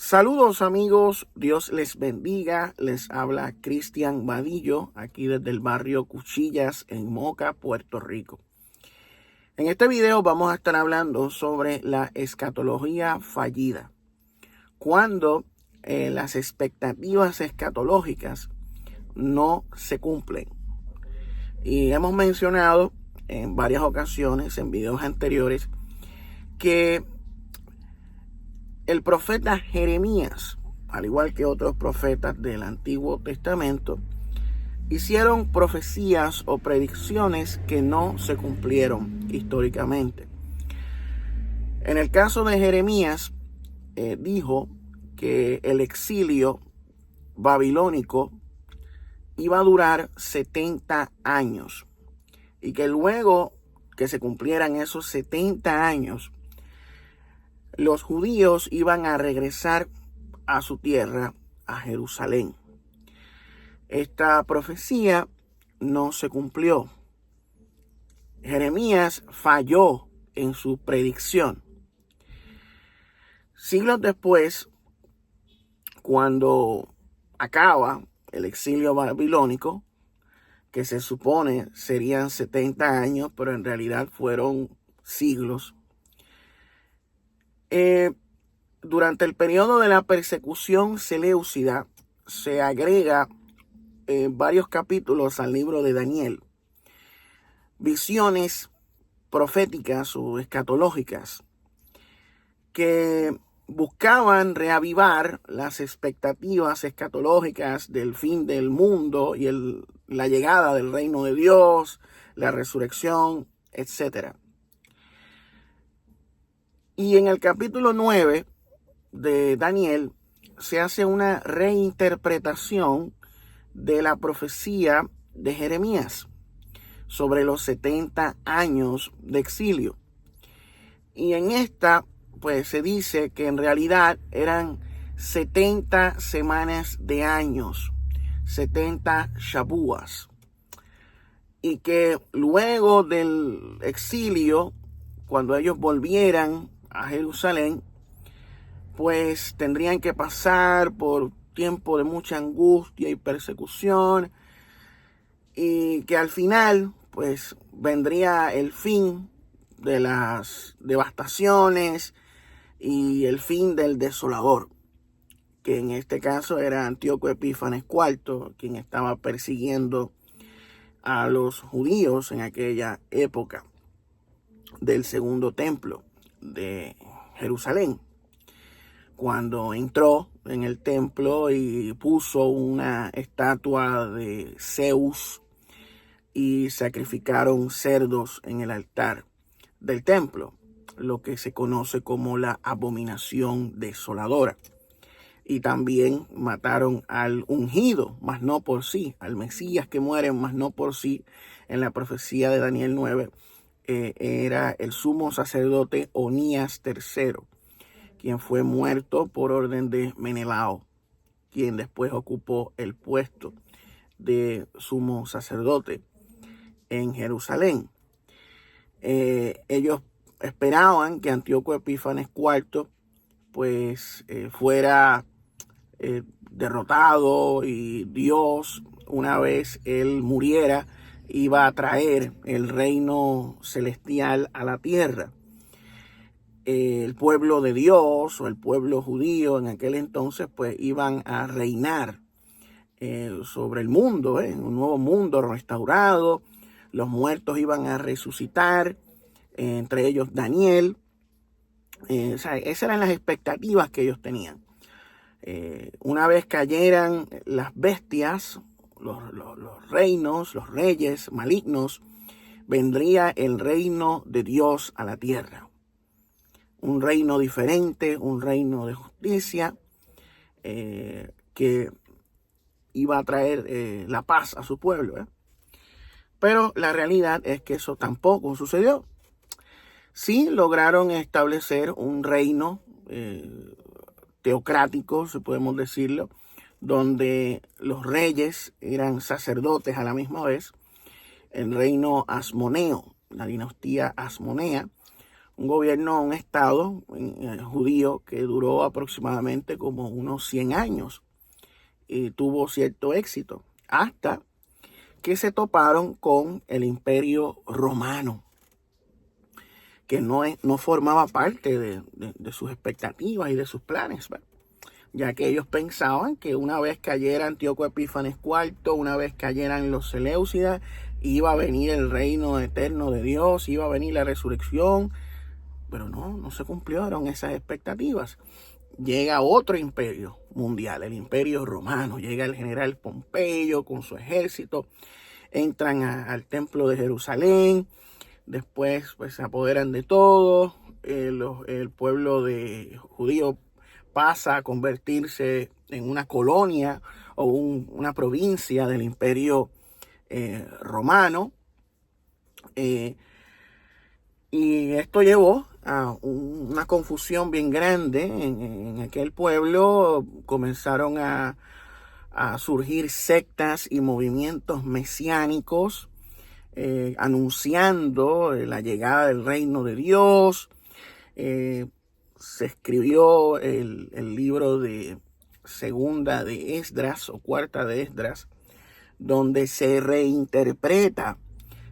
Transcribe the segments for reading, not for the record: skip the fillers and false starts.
Saludos amigos, Dios les bendiga, les habla Cristian Vadillo, aquí desde el barrio Cuchillas en Moca, Puerto Rico. En este video vamos a estar hablando sobre la escatología fallida, cuando las expectativas escatológicas no se cumplen. Y hemos mencionado en varias ocasiones, en videos anteriores, que el profeta Jeremías, al igual que otros profetas del Antiguo Testamento, hicieron profecías o predicciones que no se cumplieron históricamente. En el caso de Jeremías, dijo que el exilio babilónico iba a durar 70 años y que luego que se cumplieran esos 70 años, los judíos iban a regresar a su tierra, a Jerusalén. Esta profecía no se cumplió. Jeremías falló en su predicción. Siglos después, cuando acaba el exilio babilónico, que se supone serían 70 años, pero en realidad fueron siglos, durante el periodo de la persecución seleucida se agrega varios capítulos al libro de Daniel, visiones proféticas o escatológicas que buscaban reavivar las expectativas escatológicas del fin del mundo y la llegada del reino de Dios, la resurrección, etc. Y en el capítulo 9 de Daniel se hace una reinterpretación de la profecía de Jeremías sobre los 70 años de exilio. Y en esta, pues se dice que en realidad eran 70 semanas de años, 70 Shabuas. Y que luego del exilio, cuando ellos volvieran a Jerusalén, pues tendrían que pasar por tiempo de mucha angustia y persecución, y que al final pues vendría el fin de las devastaciones y el fin del desolador, que en este caso era Antíoco Epífanes IV, quien estaba persiguiendo a los judíos en aquella época del segundo templo de Jerusalén, cuando entró en el templo y puso una estatua de Zeus y sacrificaron cerdos en el altar del templo, lo que se conoce como la abominación desoladora. Y también mataron al ungido, mas no por sí, al Mesías que muere, mas no por sí. En la profecía de Daniel 9 era el sumo sacerdote Onías III, quien fue muerto por orden de Menelao, quien después ocupó el puesto de sumo sacerdote en Jerusalén. Ellos esperaban que Antíoco Epífanes IV pues fuera derrotado, y Dios, una vez él muriera, iba a traer el reino celestial a la tierra. El pueblo de Dios o el pueblo judío en aquel entonces pues iban a reinar sobre el mundo, un nuevo mundo restaurado. Los muertos iban a resucitar, entre ellos Daniel. Esas eran las expectativas que ellos tenían. Una vez cayeran las bestias, los reinos, los reyes malignos, vendría el reino de Dios a la tierra. Un reino diferente, un reino de justicia, que iba a traer la paz a su pueblo. Pero la realidad es que eso tampoco sucedió. Sí lograron establecer un reino teocrático, si podemos decirlo, donde los reyes eran sacerdotes a la misma vez. El reino asmoneo, la dinastía asmonea, un gobierno, un estado judío que duró aproximadamente como unos 100 años y tuvo cierto éxito, hasta que se toparon con el Imperio Romano, que no formaba parte de sus expectativas y de sus planes, ¿verdad? Ya que ellos pensaban que una vez cayera Antíoco Epífanes IV, una vez cayeran los Seleucidas, iba a venir el reino eterno de Dios, iba a venir la resurrección, pero no se cumplieron esas expectativas. Llega otro imperio mundial, el Imperio Romano, llega el general Pompeyo con su ejército, entran al templo de Jerusalén, después pues se apoderan de todo, el pueblo de judío pasa a convertirse en una colonia o una provincia del Imperio Romano, y esto llevó a una confusión bien grande en aquel pueblo. Comenzaron a surgir sectas y movimientos mesiánicos anunciando la llegada del reino de Dios. Se escribió el libro de segunda de Esdras o cuarta de Esdras, donde se reinterpreta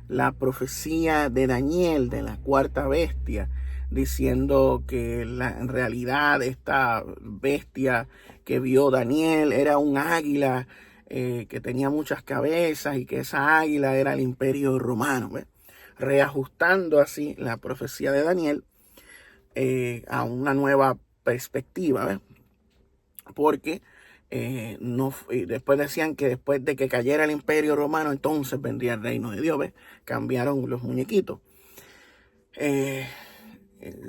la profecía de Daniel de la cuarta bestia, diciendo que en realidad esta bestia que vio Daniel era un águila que tenía muchas cabezas y que esa águila era el Imperio Romano, ¿ves? Reajustando así la profecía de Daniel a una nueva perspectiva, ¿ves? Porque después decían que después de que cayera el Imperio Romano, entonces vendría el reino de Dios, ¿ves? Cambiaron los muñequitos.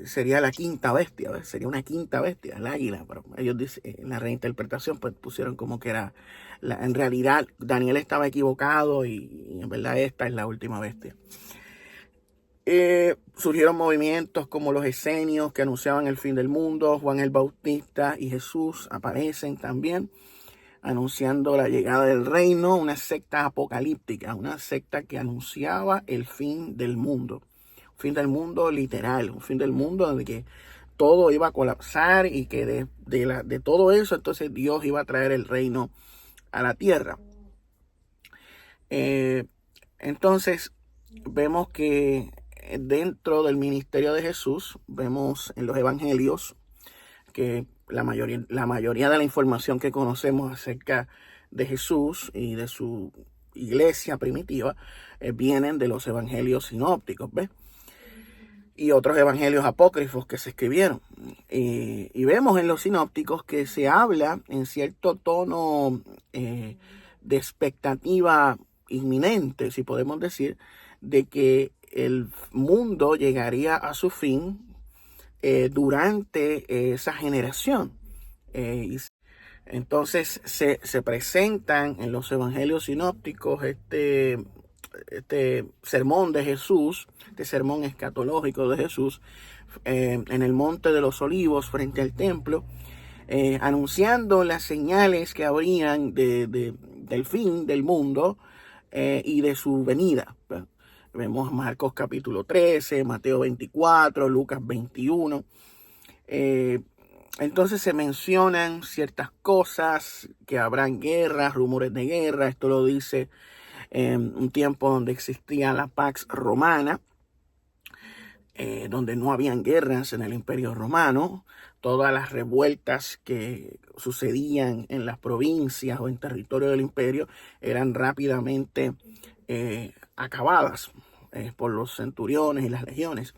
Sería la quinta bestia, ¿ves? Sería una quinta bestia, el águila, pero ellos dicen, en la reinterpretación pues pusieron como que era, en realidad Daniel estaba equivocado y en verdad esta es la última bestia. Surgieron movimientos como los esenios que anunciaban el fin del mundo. Juan el Bautista y Jesús aparecen también anunciando la llegada del reino, una secta apocalíptica, una secta que anunciaba el fin del mundo, un fin del mundo literal, un fin del mundo donde que todo iba a colapsar y que de todo eso entonces Dios iba a traer el reino a la tierra. Entonces vemos que dentro del ministerio de Jesús, vemos en los evangelios que la mayoría de la información que conocemos acerca de Jesús y de su iglesia primitiva vienen de los evangelios sinópticos, ¿ves? Y otros evangelios apócrifos que se escribieron. Y vemos en los sinópticos que se habla en cierto tono de expectativa inminente, si podemos decir, de que el mundo llegaría a su fin durante esa generación. Entonces se presentan en los evangelios sinópticos este sermón de Jesús, este sermón escatológico de Jesús en el Monte de los Olivos frente al templo, anunciando las señales que habrían del fin del mundo y de su venida. Vemos Marcos capítulo 13, Mateo 24, Lucas 21. Entonces se mencionan ciertas cosas, que habrán guerras, rumores de guerra. Esto lo dice un tiempo donde existía la Pax Romana, donde no habían guerras en el Imperio Romano. Todas las revueltas que sucedían en las provincias o en territorio del imperio eran rápidamente acabadas por los centuriones y las legiones.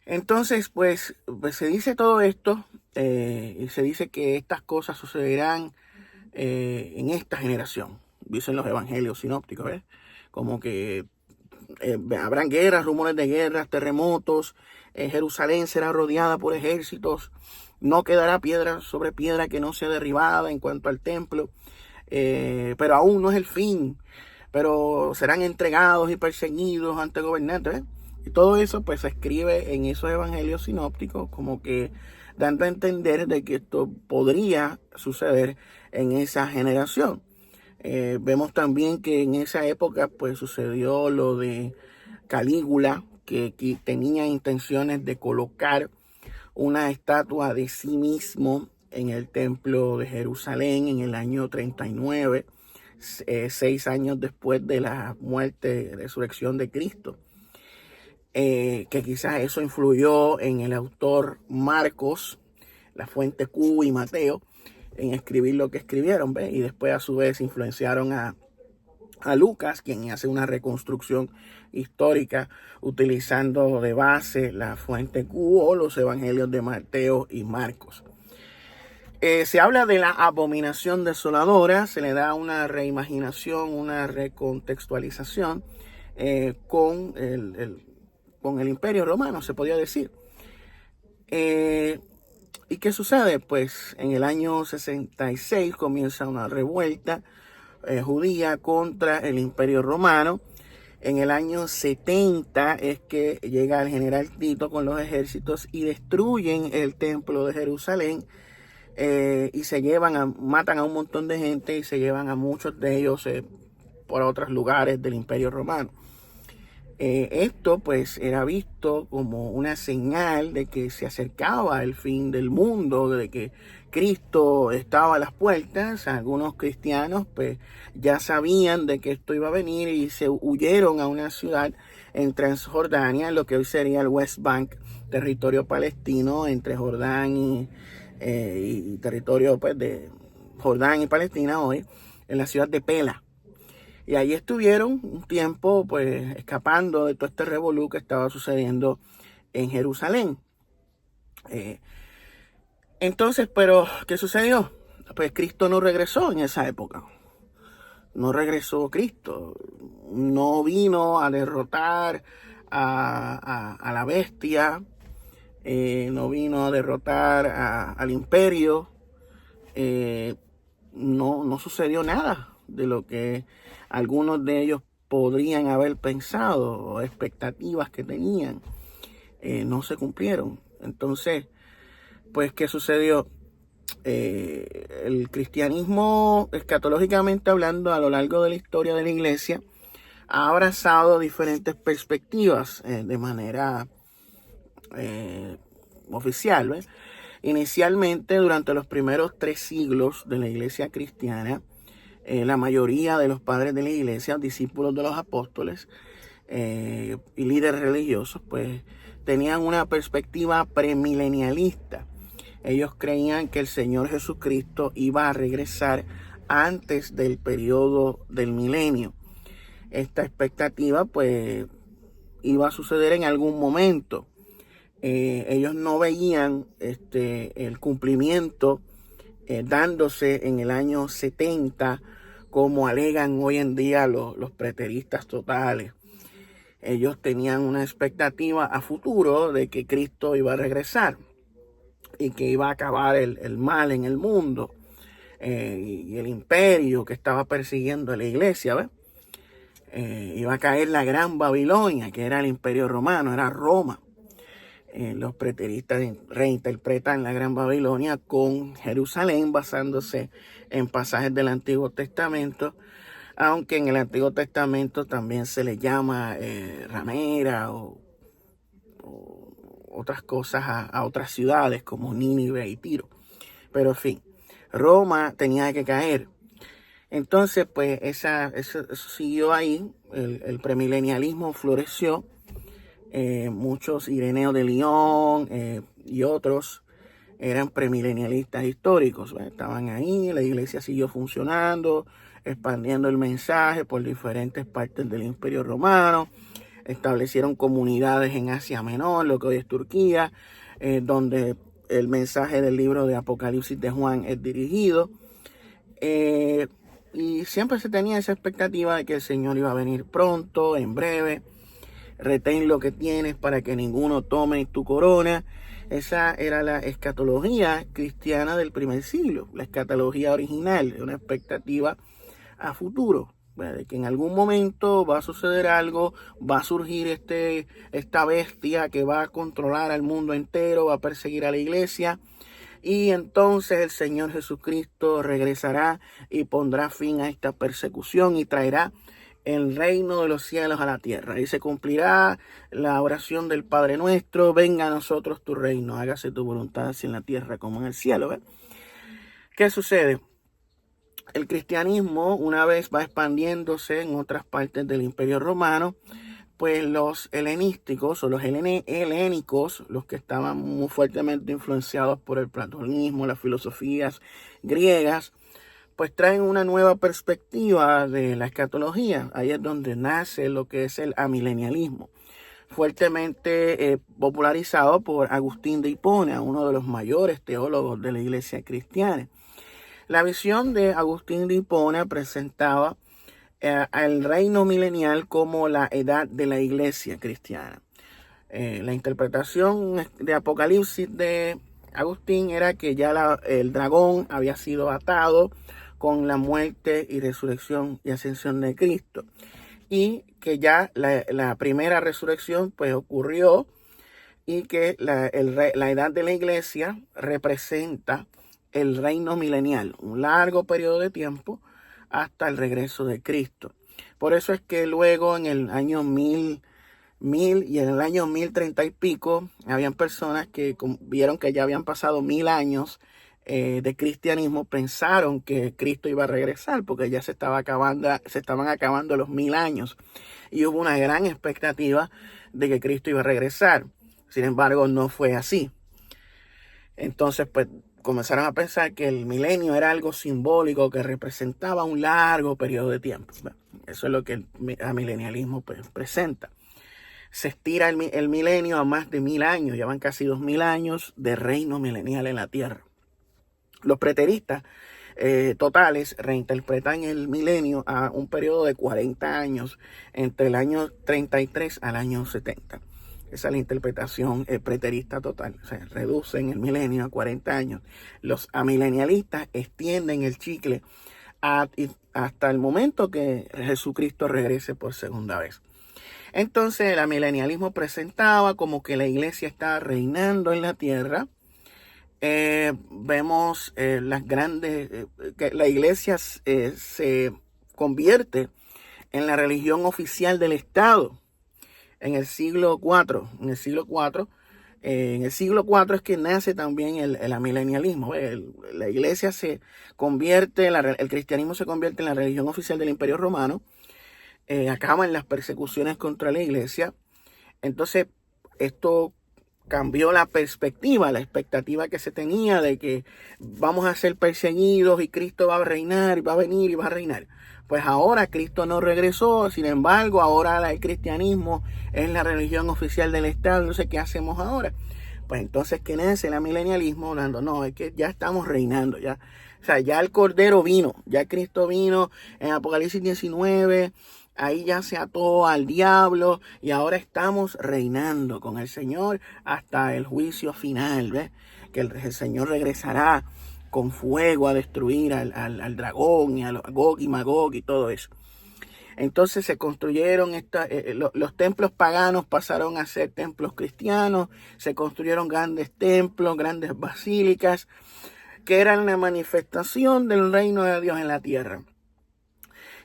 Entonces, pues se dice todo esto y se dice que estas cosas sucederán en esta generación, dicen los evangelios sinópticos, ¿ves? Como que habrán guerras, rumores de guerras, terremotos, Jerusalén será rodeada por ejércitos, no quedará piedra sobre piedra que no sea derribada en cuanto al templo, pero aún no es el fin, pero serán entregados y perseguidos ante gobernantes, ¿ves? Y todo eso pues se escribe en esos evangelios sinópticos como que dando a entender de que esto podría suceder en esa generación. Vemos también que en esa época pues sucedió lo de Calígula, que tenía intenciones de colocar una estatua de sí mismo en el templo de Jerusalén en el año 39, 6 años después de la muerte y resurrección de Cristo. Que quizás eso influyó en el autor Marcos, la fuente Q y Mateo, en escribir lo que escribieron, ¿ves? Y después a su vez influenciaron a Lucas, quien hace una reconstrucción histórica utilizando de base la fuente Q o los evangelios de Mateo y Marcos. Se habla de la abominación desoladora, se le da una reimaginación, una recontextualización con el Imperio Romano, se podía decir. ¿Y qué sucede? Pues en el año 66 comienza una revuelta judía contra el Imperio Romano. En el año 70 es que llega el general Tito con los ejércitos y destruyen el templo de Jerusalén y matan a un montón de gente y se llevan a muchos de ellos por otros lugares del Imperio Romano. Esto pues era visto como una señal de que se acercaba el fin del mundo, de que Cristo estaba a las puertas. Algunos cristianos pues ya sabían de que esto iba a venir y se huyeron a una ciudad en Transjordania, lo que hoy sería el West Bank, territorio palestino entre Jordán y territorio pues de Jordán y Palestina hoy, en la ciudad de Pela. Y ahí estuvieron un tiempo pues escapando de todo este revolú que estaba sucediendo en Jerusalén. Entonces, pero ¿qué sucedió? Pues Cristo no regresó en esa época. No regresó Cristo. No vino a derrotar a la bestia. No vino a derrotar al imperio. No sucedió nada de lo que algunos de ellos podrían haber pensado, o expectativas que tenían, no se cumplieron. Entonces, pues, ¿qué sucedió? El cristianismo, escatológicamente hablando, a lo largo de la historia de la iglesia, ha abrazado diferentes perspectivas de manera oficial, ¿ves? Inicialmente, durante los primeros 3 siglos de la iglesia cristiana, la mayoría de los padres de la iglesia, discípulos de los apóstoles y líderes religiosos, pues tenían una perspectiva premilenialista. Ellos creían que el Señor Jesucristo iba a regresar antes del periodo del milenio. Esta expectativa pues iba a suceder en algún momento. Ellos no veían el cumplimiento dándose en el año 70, como alegan hoy en día los preteristas totales. Ellos tenían una expectativa a futuro de que Cristo iba a regresar y que iba a acabar el mal en el mundo y el imperio que estaba persiguiendo a la iglesia, ¿ves? Iba a caer la gran Babilonia, que era el imperio romano, era Roma. Los preteristas reinterpretan la Gran Babilonia con Jerusalén basándose en pasajes del Antiguo Testamento, aunque en el Antiguo Testamento también se le llama ramera o otras cosas a otras ciudades como Nínive y Tiro. Pero en fin, Roma tenía que caer. Entonces pues eso siguió ahí, el premilenialismo floreció. Muchos Ireneo de León y otros eran premilenialistas históricos, ¿verdad? Estaban ahí, la iglesia siguió funcionando, expandiendo el mensaje por diferentes partes del Imperio Romano. Establecieron comunidades en Asia Menor, lo que hoy es Turquía, donde el mensaje del libro de Apocalipsis de Juan es dirigido. Y siempre se tenía esa expectativa de que el Señor iba a venir pronto, en breve. Retén lo que tienes para que ninguno tome tu corona. Esa era la escatología cristiana del primer siglo, la escatología original, una expectativa a futuro, ¿verdad? De que en algún momento va a suceder algo, va a surgir esta bestia que va a controlar al mundo entero, va a perseguir a la iglesia, y entonces el Señor Jesucristo regresará y pondrá fin a esta persecución y traerá el reino de los cielos a la tierra. Y se cumplirá la oración del Padre Nuestro: venga a nosotros tu reino, hágase tu voluntad así en la tierra como en el cielo. ¿Ves? ¿Qué sucede? El cristianismo, una vez va expandiéndose en otras partes del Imperio Romano, pues los helenísticos o los helénicos, los que estaban muy fuertemente influenciados por el platonismo, las filosofías griegas, pues traen una nueva perspectiva de la escatología. Ahí es donde nace lo que es el amilenialismo, fuertemente popularizado por Agustín de Hipona, uno de los mayores teólogos de la iglesia cristiana. La visión de Agustín de Hipona presentaba al reino milenial como la edad de la iglesia cristiana. La interpretación de Apocalipsis de Agustín era que ya el dragón había sido atado con la muerte y resurrección y ascensión de Cristo, y que ya la primera resurrección pues ocurrió, y que la edad de la iglesia representa el reino milenial, un largo periodo de tiempo hasta el regreso de Cristo. Por eso es que luego en el año 1000 y en el año 1030 y pico, habían personas que vieron que ya habían pasado 1000 años de cristianismo, pensaron que Cristo iba a regresar porque ya se estaban acabando los 1000 años, y hubo una gran expectativa de que Cristo iba a regresar. Sin embargo, no fue así. Entonces, pues comenzaron a pensar que el milenio era algo simbólico que representaba un largo periodo de tiempo. Eso es lo que el amilenialismo pues presenta. Se estira el milenio a más de 1000 años, ya van casi 2000 años de reino milenial en la tierra. Los preteristas totales reinterpretan el milenio a un periodo de 40 años, entre el año 33 al año 70. Esa es la interpretación preterista total. O sea, reducen el milenio a 40 años. Los amilenialistas extienden el chicle hasta el momento que Jesucristo regrese por segunda vez. Entonces, el amilenialismo presentaba como que la iglesia está reinando en la tierra. Vemos las grandes, que la iglesia se convierte en la religión oficial del Estado en el siglo IV. En el siglo IV es que nace también el amilenialismo. La iglesia se convierte, el cristianismo se convierte en la religión oficial del Imperio Romano. Acaban las persecuciones contra la iglesia. Entonces, esto cambió la perspectiva, la expectativa que se tenía de que vamos a ser perseguidos y Cristo va a reinar, y va a venir y va a reinar. Pues ahora Cristo no regresó, sin embargo, ahora el cristianismo es la religión oficial del Estado. No sé qué hacemos ahora. Pues entonces, ¿qué nace el amilenialismo? Hablando, no, es que ya estamos reinando, ya. O sea, ya el Cordero vino, ya Cristo vino en Apocalipsis 19. Ahí ya se ató al diablo y ahora estamos reinando con el Señor hasta el juicio final. ¿Ves? Que el Señor regresará con fuego a destruir al dragón y a Gog y Magog y todo eso. Entonces se construyeron los templos paganos, pasaron a ser templos cristianos. Se construyeron grandes templos, grandes basílicas, que eran la manifestación del reino de Dios en la tierra.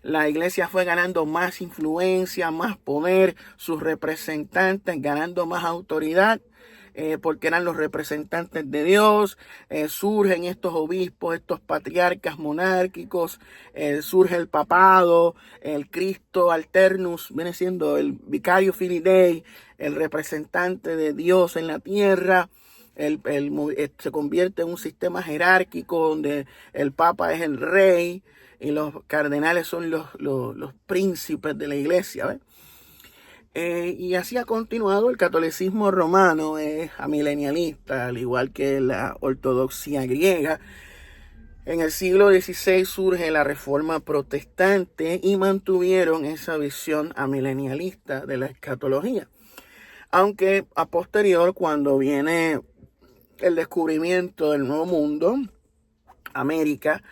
La iglesia fue ganando más influencia, más poder, sus representantes ganando más autoridad, porque eran los representantes de Dios. Surgen estos obispos, estos patriarcas monárquicos, surge el papado, el Cristo alternus, viene siendo el vicario filii Dei, el representante de Dios en la tierra. Se convierte en un sistema jerárquico donde el papa es el rey y los cardenales son los príncipes de la iglesia. ¿Ves? Y así ha continuado. El catolicismo romano es amilenialista, al igual que la ortodoxia griega. En el siglo XVI surge la Reforma Protestante y mantuvieron esa visión amilenialista de la escatología. Aunque a posterior, cuando viene el descubrimiento del Nuevo Mundo, América,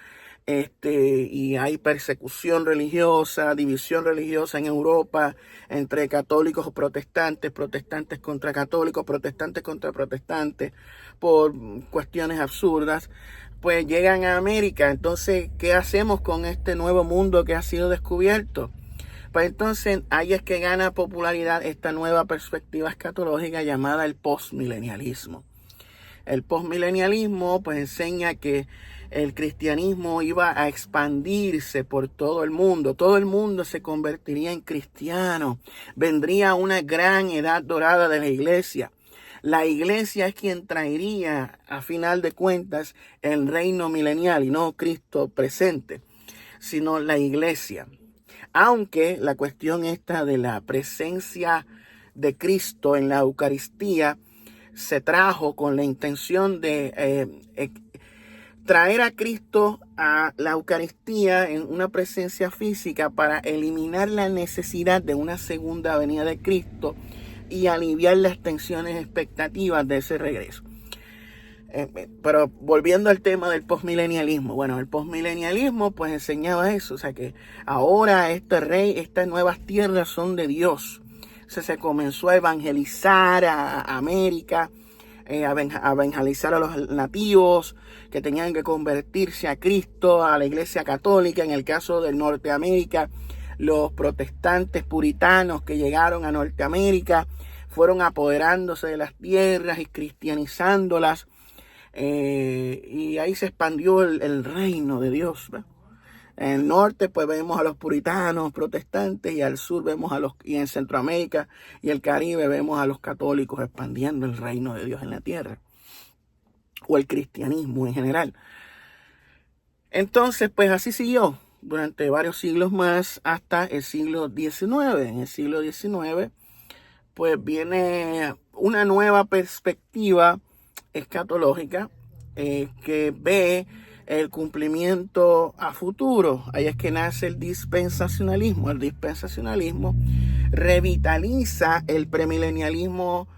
y hay persecución religiosa, división religiosa en Europa entre católicos o protestantes, protestantes contra católicos, protestantes contra protestantes, por cuestiones absurdas, pues llegan a América. Entonces, ¿qué hacemos con este nuevo mundo que ha sido descubierto? Pues entonces ahí es que gana popularidad esta nueva perspectiva escatológica llamada el postmilenialismo. El postmilenialismo pues enseña que el cristianismo iba a expandirse por todo el mundo se convertiría en cristiano, vendría una gran edad dorada de la iglesia. La iglesia es quien traería, a final de cuentas, el reino milenial y no Cristo presente, sino la iglesia. Aunque la cuestión esta de la presencia de Cristo en la Eucaristía se trajo con la intención de traer a Cristo a la Eucaristía en una presencia física para eliminar la necesidad de una segunda venida de Cristo y aliviar las tensiones expectativas de ese regreso. Pero volviendo al tema del postmilenialismo, bueno, el postmilenialismo pues enseñaba eso, o sea que ahora estas nuevas tierras son de Dios. O sea, se comenzó a evangelizar a América, a evangelizar a los nativos que tenían que convertirse a Cristo, a la iglesia católica. En el caso de Norteamérica, los protestantes puritanos que llegaron a Norteamérica fueron apoderándose de las tierras y cristianizándolas. Y ahí se expandió el reino de Dios, ¿verdad? En el norte pues vemos a los puritanos protestantes y al sur vemos y en Centroamérica y el Caribe vemos a los católicos expandiendo el reino de Dios en la tierra, o el cristianismo en general. Entonces pues así siguió durante varios siglos más hasta el siglo XIX. En el siglo XIX pues viene una nueva perspectiva escatológica que ve el cumplimiento a futuro. Ahí es que nace el dispensacionalismo. El dispensacionalismo revitaliza el premilenialismo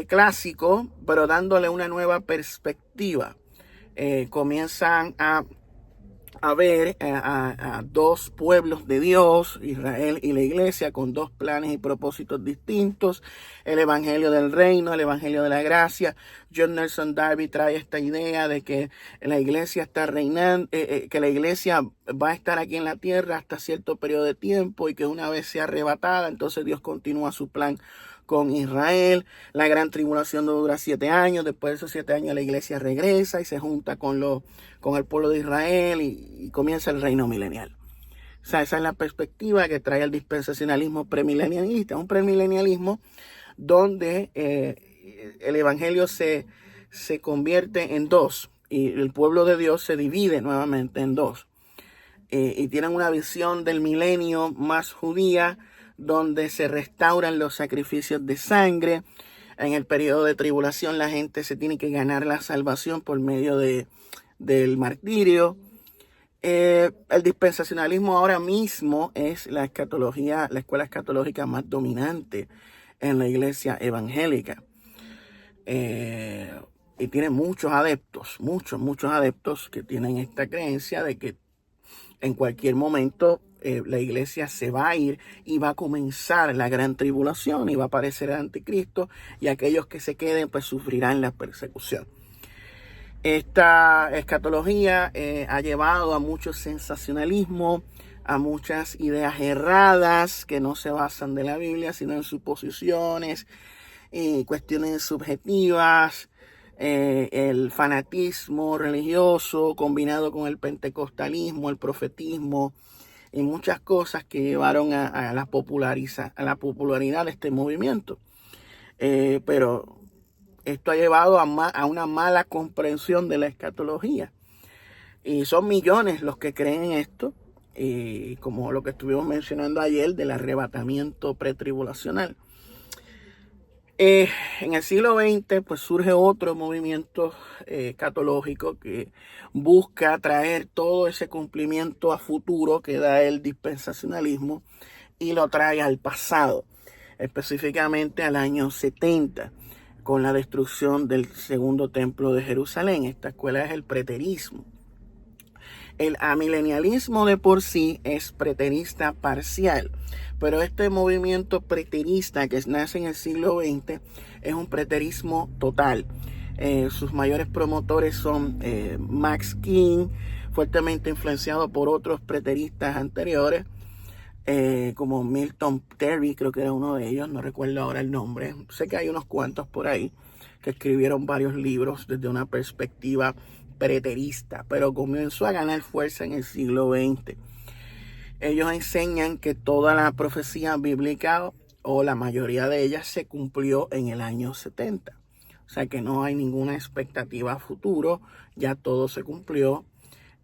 clásico, pero dándole una nueva perspectiva. Comienzan a ver a dos pueblos de Dios, Israel y la iglesia, con dos planes y propósitos distintos: el evangelio del reino, el evangelio de la gracia. John Nelson Darby trae esta idea de que la iglesia está reinando, que la iglesia va a estar aquí en la tierra hasta cierto periodo de tiempo y que una vez sea arrebatada, entonces Dios continúa su plan con Israel. La gran tribulación dura 7 años. Después de esos 7 años la iglesia regresa y se junta con el pueblo de Israel y comienza el reino milenial. O sea, esa es la perspectiva que trae el dispensacionalismo premilenialista. Un premilenialismo donde el evangelio se convierte en dos y el pueblo de Dios se divide nuevamente en dos. Y tienen una visión del milenio más judía, donde se restauran los sacrificios de sangre. En el periodo de tribulación la gente se tiene que ganar la salvación por medio del martirio. El dispensacionalismo ahora mismo es la escuela escatológica más dominante en la iglesia evangélica. Y tiene muchos adeptos que tienen esta creencia de que en cualquier momento la iglesia se va a ir y va a comenzar la gran tribulación y va a aparecer el anticristo, y aquellos que se queden pues sufrirán la persecución. Esta escatología ha llevado a mucho sensacionalismo, a muchas ideas erradas que no se basan de la Biblia, sino en suposiciones y cuestiones subjetivas. El fanatismo religioso combinado con el pentecostalismo, el profetismo y muchas cosas que llevaron a la popularidad de este movimiento. Pero esto ha llevado a una mala comprensión de la escatología. Y son millones los que creen en esto, y como lo que estuvimos mencionando ayer del arrebatamiento pretribulacional. En el siglo XX pues surge otro movimiento escatológico que busca traer todo ese cumplimiento a futuro que da el dispensacionalismo y lo trae al pasado, específicamente al año 70, con la destrucción del segundo templo de Jerusalén. Esta escuela es el preterismo. El amilenialismo de por sí es preterista parcial, pero este movimiento preterista que nace en el siglo XX es un preterismo total. Sus mayores promotores son Max King, fuertemente influenciado por otros preteristas anteriores, como Milton Terry, creo que era uno de ellos, no recuerdo ahora el nombre. Sé que hay unos cuantos por ahí que escribieron varios libros desde una perspectiva preterista, pero comenzó a ganar fuerza en el siglo XX. Ellos enseñan que toda la profecía bíblica o la mayoría de ellas se cumplió en el año 70. O sea que no hay ninguna expectativa a futuro, ya todo se cumplió,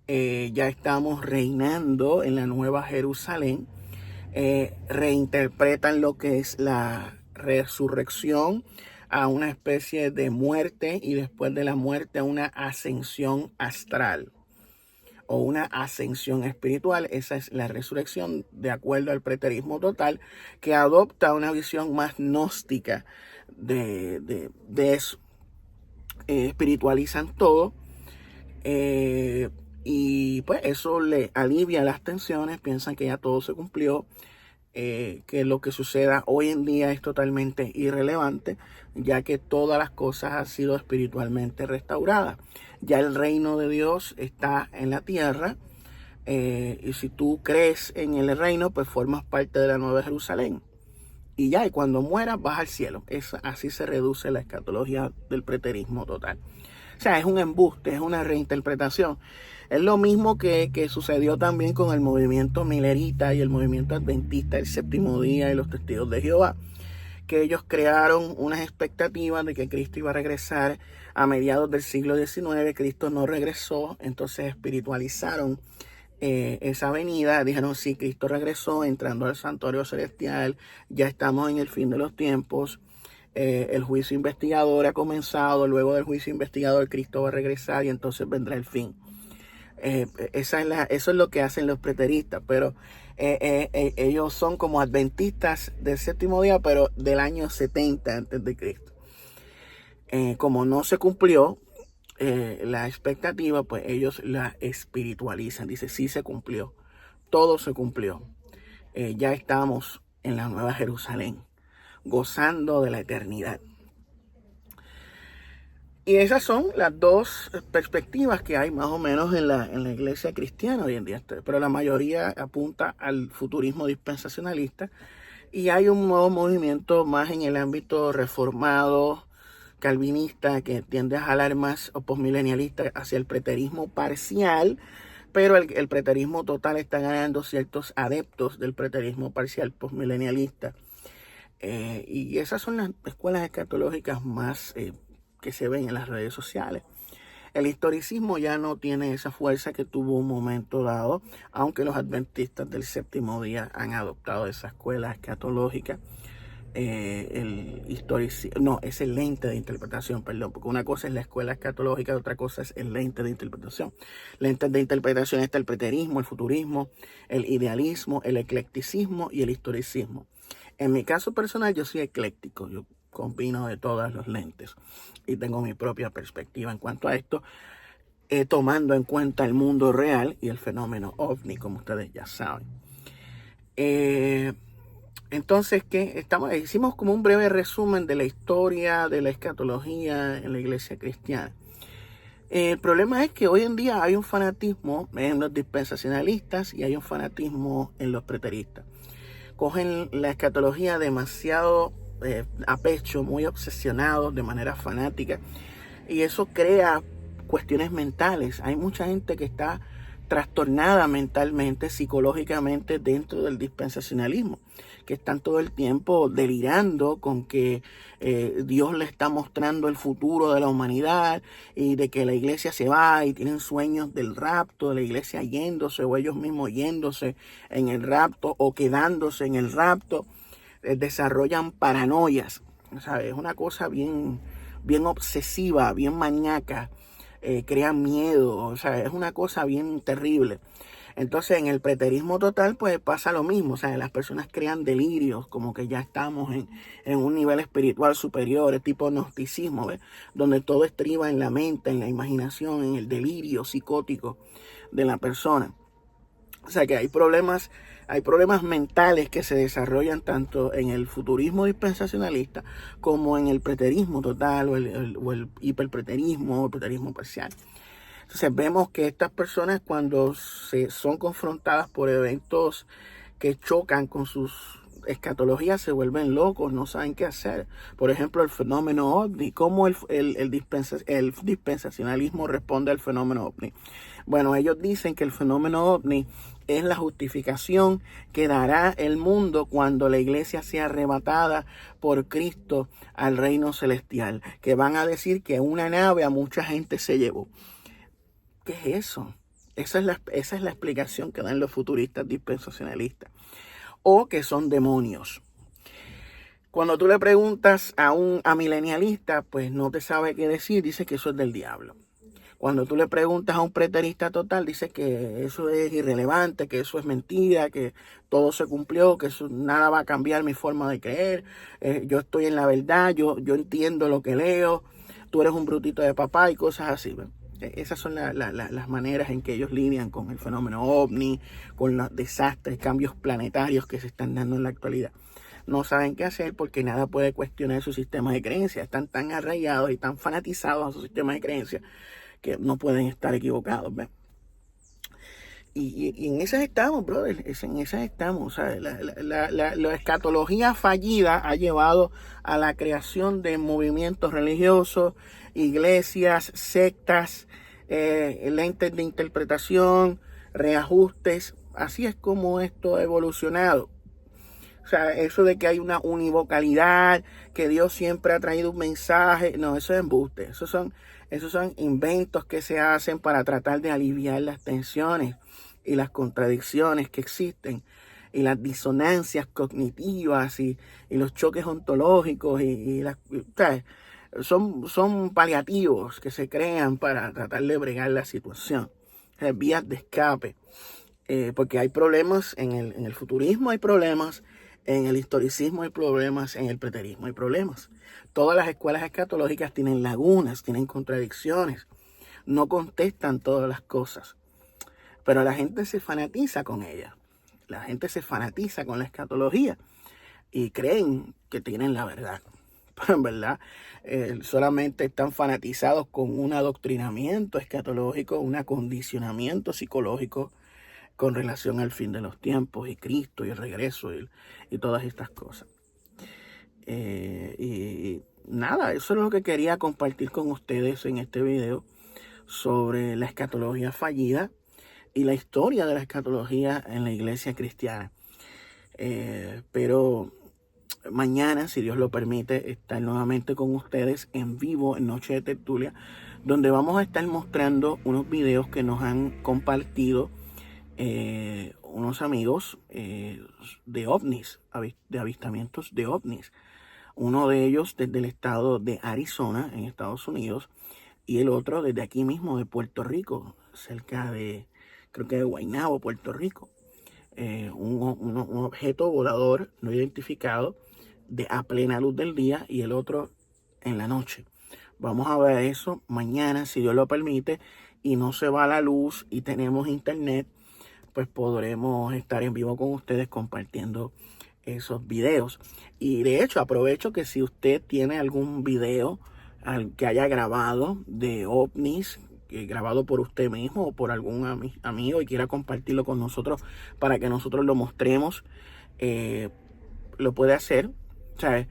ya estamos reinando en la Nueva Jerusalén. Reinterpretan lo que es la resurrección a una especie de muerte y después de la muerte a una ascensión astral o una ascensión espiritual. Esa es la resurrección de acuerdo al preterismo total, que adopta una visión más gnóstica de eso. Espiritualizan todo y pues eso le alivia las tensiones, piensan que ya todo se cumplió, que lo que suceda hoy en día es totalmente irrelevante, ya que todas las cosas han sido espiritualmente restauradas. Ya el reino de Dios está en la tierra, y si tú crees en el reino, pues formas parte de la Nueva Jerusalén. Y ya, y cuando mueras vas al cielo. Así se reduce la escatología del preterismo total. O sea, es un embuste, es una reinterpretación. Es lo mismo que sucedió también con el movimiento milerita y el movimiento adventista, el séptimo día y los testigos de Jehová, que ellos crearon unas expectativas de que Cristo iba a regresar a mediados del siglo XIX. Cristo no regresó, entonces espiritualizaron esa venida. Dijeron, sí, Cristo regresó entrando al santuario celestial, ya estamos en el fin de los tiempos. El juicio investigador ha comenzado, luego del juicio investigador Cristo va a regresar y entonces vendrá el fin. Eso es lo que hacen los preteristas, pero ellos son como adventistas del séptimo día, pero del año 70 antes de Cristo. Como no se cumplió la expectativa, pues ellos la espiritualizan. Dice, sí se cumplió, todo se cumplió. Ya estamos en la Nueva Jerusalén, gozando de la eternidad. Y esas son las dos perspectivas que hay más o menos en la iglesia cristiana hoy en día. Pero la mayoría apunta al futurismo dispensacionalista. Y hay un nuevo movimiento más en el ámbito reformado, calvinista, que tiende a jalar más o postmilenialista hacia el preterismo parcial. Pero el preterismo total está ganando ciertos adeptos del preterismo parcial postmilenialista. Y esas son las escuelas escatológicas más que se ven en las redes sociales. El historicismo ya no tiene esa fuerza que tuvo un momento dado, aunque los adventistas del séptimo día han adoptado esa escuela escatológica. El historicismo, no, es el lente de interpretación, perdón, porque una cosa es la escuela escatológica y otra cosa es el lente de interpretación. Lentes de interpretación está el preterismo, el futurismo, el idealismo, el eclecticismo y el historicismo. En mi caso personal, yo soy ecléctico, yo combino de todas los lentes y tengo mi propia perspectiva en cuanto a esto, tomando en cuenta el mundo real y el fenómeno ovni, como ustedes ya saben. Entonces, hicimos como un breve resumen de la historia de la escatología en la iglesia cristiana. El problema es que hoy en día hay un fanatismo en los dispensacionalistas y hay un fanatismo en los preteristas. Cogen la escatología demasiado a pecho, muy obsesionados de manera fanática, y eso crea cuestiones mentales. Hay mucha gente que está trastornada mentalmente, psicológicamente dentro del dispensacionalismo, que están todo el tiempo delirando con que Dios le está mostrando el futuro de la humanidad y de que la iglesia se va, y tienen sueños del rapto, de la iglesia yéndose o ellos mismos yéndose en el rapto o quedándose en el rapto. Desarrollan paranoias, ¿sabes? Es una cosa bien obsesiva, bien maníaca. Crean miedo, o sea, es una cosa bien terrible. Entonces, en el preterismo total, pues pasa lo mismo. O sea, las personas crean delirios, como que ya estamos en un nivel espiritual superior, tipo gnosticismo, ¿ves? Donde todo estriba en la mente, en la imaginación, en el delirio psicótico de la persona. O sea, que hay problemas mentales que se desarrollan tanto en el futurismo dispensacionalista como en el preterismo total o el hiperpreterismo o el preterismo parcial. Entonces vemos que estas personas, cuando son confrontadas por eventos que chocan con sus escatologías se vuelven locos, no saben qué hacer. Por ejemplo, el fenómeno ovni. ¿Cómo el dispensacionalismo responde al fenómeno ovni? Bueno, ellos dicen que el fenómeno ovni es la justificación que dará el mundo cuando la iglesia sea arrebatada por Cristo al reino celestial. Que van a decir que una nave a mucha gente se llevó. ¿Qué es eso? Esa es la explicación que dan los futuristas dispensacionalistas. O que son demonios. Cuando tú le preguntas a milenialista, pues no te sabe qué decir, dice que eso es del diablo. Cuando tú le preguntas a un preterista total, dice que eso es irrelevante, que eso es mentira, que todo se cumplió, que eso, nada va a cambiar mi forma de creer, yo estoy en la verdad, yo entiendo lo que leo, tú eres un brutito de papá y cosas así, ¿ven? Esas son las maneras en que ellos lidian con el fenómeno ovni, con los desastres, cambios planetarios que se están dando en la actualidad. No saben qué hacer porque nada puede cuestionar su sistema de creencias. Están tan arraigados y tan fanatizados a su sistema de creencias que no pueden estar equivocados, ¿ves? Y en esas estamos, brother, en esas estamos. ¿Sabes? La escatología fallida ha llevado a la creación de movimientos religiosos, iglesias, sectas, lentes de interpretación, reajustes. Así es como esto ha evolucionado. O sea, eso de que hay una univocalidad, que Dios siempre ha traído un mensaje, no, eso es embuste. Esos son inventos que se hacen para tratar de aliviar las tensiones y las contradicciones que existen y las disonancias cognitivas y los choques ontológicos ¿sabes? Son paliativos que se crean para tratar de bregar la situación. Vías de escape. Porque hay problemas en el futurismo, hay problemas en el historicismo, hay problemas en el preterismo, hay problemas. Todas las escuelas escatológicas tienen lagunas, tienen contradicciones, no contestan todas las cosas. Pero la gente se fanatiza con ella. La gente se fanatiza con la escatología y creen que tienen la verdad. Pero en verdad, solamente están fanatizados con un adoctrinamiento escatológico, un acondicionamiento psicológico con relación al fin de los tiempos y Cristo y el regreso y todas estas cosas. Y nada, eso es lo que quería compartir con ustedes en este video sobre la escatología fallida y la historia de la escatología en la iglesia cristiana. Pero mañana, si Dios lo permite, estar nuevamente con ustedes en vivo en Noche de Tertulia, donde vamos a estar mostrando unos videos que nos han compartido unos amigos de ovnis, de avistamientos de ovnis. Uno de ellos desde el estado de Arizona, en Estados Unidos, y el otro desde aquí mismo de Puerto Rico, cerca de, creo que de Guaynabo, Puerto Rico. Un objeto volador no identificado a plena luz del día y el otro en la noche. Vamos a ver eso mañana, si Dios lo permite, y no se va la luz y tenemos internet, pues podremos estar en vivo con ustedes compartiendo esos videos. Y de hecho, aprovecho que si usted tiene algún video que haya grabado de ovnis, grabado por usted mismo o por algún amigo y quiera compartirlo con nosotros para que nosotros lo mostremos, lo puede hacer. O sea,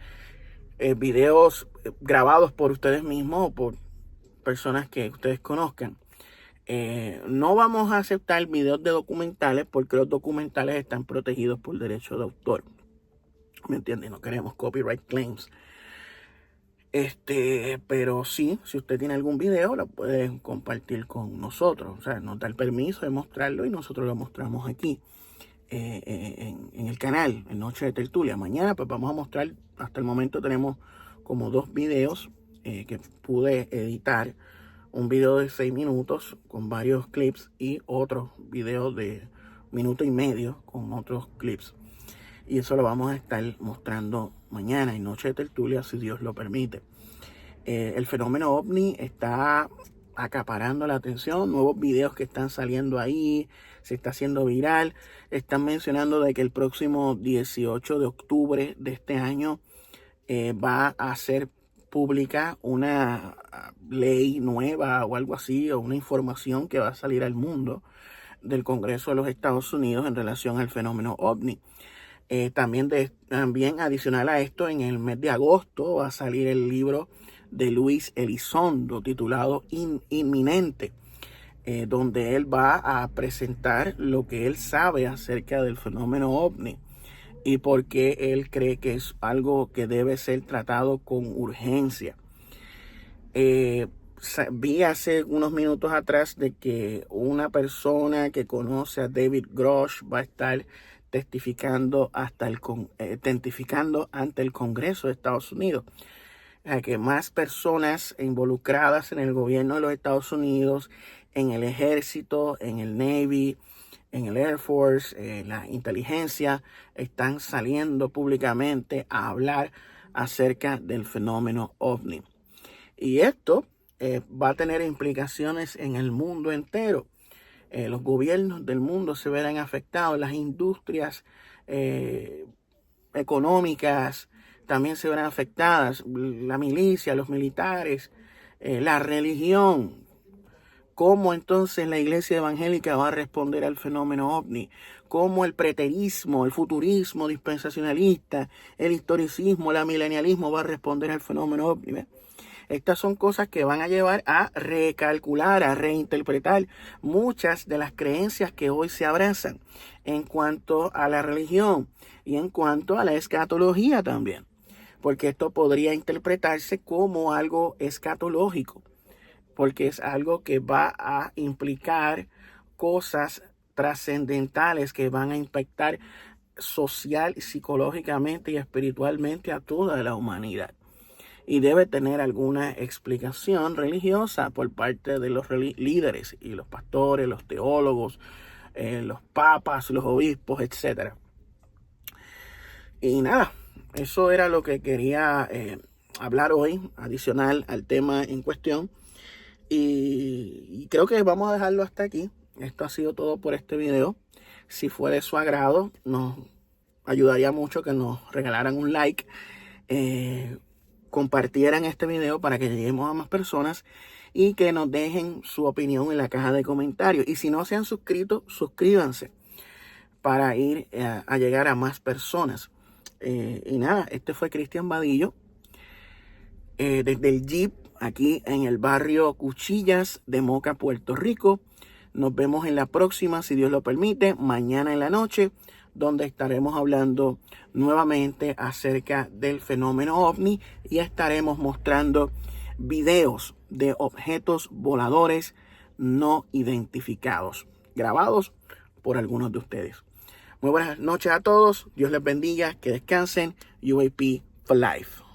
videos grabados por ustedes mismos o por personas que ustedes conozcan. No vamos a aceptar videos de documentales porque los documentales están protegidos por derecho de autor. ¿Me entienden? No queremos copyright claims. Pero sí, si usted tiene algún video, lo puede compartir con nosotros. O sea, nos da el permiso de mostrarlo y nosotros lo mostramos aquí en el canal, en Noche de Tertulia. Mañana pues vamos a mostrar, hasta el momento tenemos como 2 videos que pude editar. Un video de 6 minutos con varios clips y otro video de 1 minuto y medio con otros clips. Y eso lo vamos a estar mostrando mañana en Noche de Tertulia, si Dios lo permite. El fenómeno ovni está acaparando la atención. Nuevos videos que están saliendo ahí, se está haciendo viral. Están mencionando de que el próximo 18 de octubre de este año va a ser pública una ley nueva o algo así, o una información que va a salir al mundo del Congreso de los Estados Unidos en relación al fenómeno OVNI. También adicional a esto, en el mes de agosto va a salir el libro de Luis Elizondo titulado Inminente, donde él va a presentar lo que él sabe acerca del fenómeno OVNI y por qué él cree que es algo que debe ser tratado con urgencia. Vi hace unos minutos atrás de que una persona que conoce a David Grush va a estar testificando ante el Congreso de Estados Unidos. Que más personas involucradas en el gobierno de los Estados Unidos, en el ejército, en el Navy, en el Air Force, la inteligencia, están saliendo públicamente a hablar acerca del fenómeno OVNI. Y esto va a tener implicaciones en el mundo entero. Los gobiernos del mundo se verán afectados, las industrias económicas también se verán afectadas, la milicia, los militares, la religión. ¿Cómo entonces la iglesia evangélica va a responder al fenómeno OVNI? ¿Cómo el preterismo, el futurismo dispensacionalista, el historicismo, el milenialismo va a responder al fenómeno OVNI? Estas son cosas que van a llevar a recalcular, a reinterpretar muchas de las creencias que hoy se abrazan en cuanto a la religión y en cuanto a la escatología también. Porque esto podría interpretarse como algo escatológico, porque es algo que va a implicar cosas trascendentales que van a impactar social, psicológicamente y espiritualmente a toda la humanidad. Y debe tener alguna explicación religiosa por parte de los líderes y los pastores, los teólogos, los papas, los obispos, etc. Y nada, eso era lo que quería hablar hoy, adicional al tema en cuestión. Y creo que vamos a dejarlo hasta aquí. Esto ha sido todo por este video. Si fue de su agrado, nos ayudaría mucho que nos regalaran un like, compartieran este video para que lleguemos a más personas y que nos dejen su opinión en la caja de comentarios. Y si no se han suscrito, suscríbanse para ir a llegar a más personas. Y nada, este fue Cristian Vadillo desde el Jeep aquí en el barrio Cuchillas de Moca, Puerto Rico. Nos vemos en la próxima, si Dios lo permite, mañana en la noche, donde estaremos hablando nuevamente acerca del fenómeno OVNI y estaremos mostrando videos de objetos voladores no identificados, grabados por algunos de ustedes. Muy buenas noches a todos, Dios les bendiga, que descansen. UAP for life.